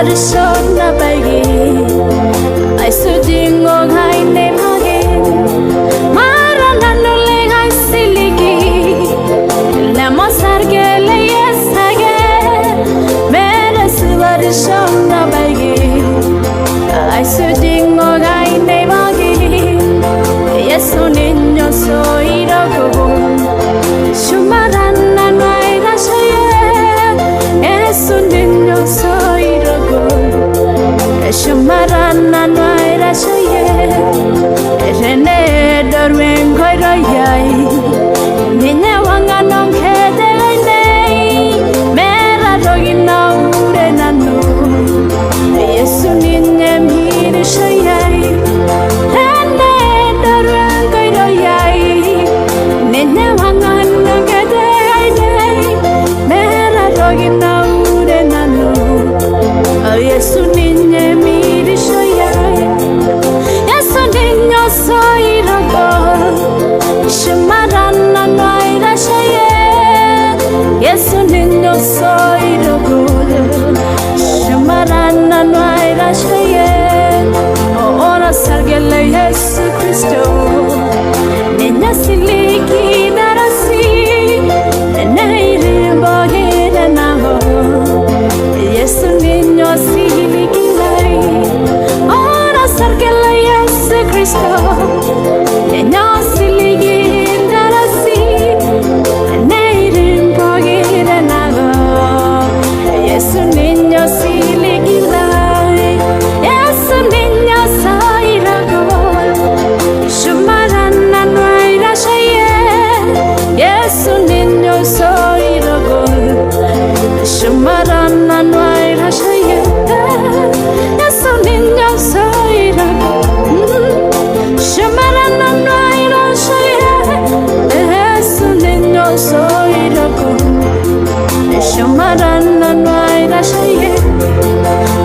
Sona bagi, I suding on high name again. Maranano leg I siligi, Lamosargele yes again. Meresua Sona bagi, I suding on high name again. Yes, on in your soy go. Shumarana Naira Shaye, yes, on in your soy go. Shumarana Naira Shaye, Rene Dorwen Koyai, Nina Wanganong Kede, Mera Dogina Urenano, Yesu Nina Miri Shaye, Rene Dorwen Koyai, Nina Wanganong Kede, Mera Dogina Urenano, Yesu Nina Miri Shaye, Yesu Nina Soy Ogol, Shumarana Naira Shaye, Yesu Nina Soy Ogol, Shumarana Naira Shaye, Ora Sargele Yesu Christo, Nina Siliki Darasi, Neiri Bohina Naho, Yesu Nina Siliki Lai, Ora Sargele Yesu Christo, Nina Siliki Darasi, Neiri Bohina Naho, Yesu Nina Siliki Lai, Yesu Nina Soy Ogol, Shumarana Naira Shaye, Yesu Nina Soy Ogol, Shumarana Naira Shaye, Yesu Nina Soy Ogol, Shumarana Naira Shaye, Yesu Nina Soy Ogol, Shumarana Naira Shaye,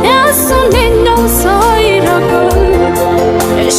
Yesu Nina Soy Ogol,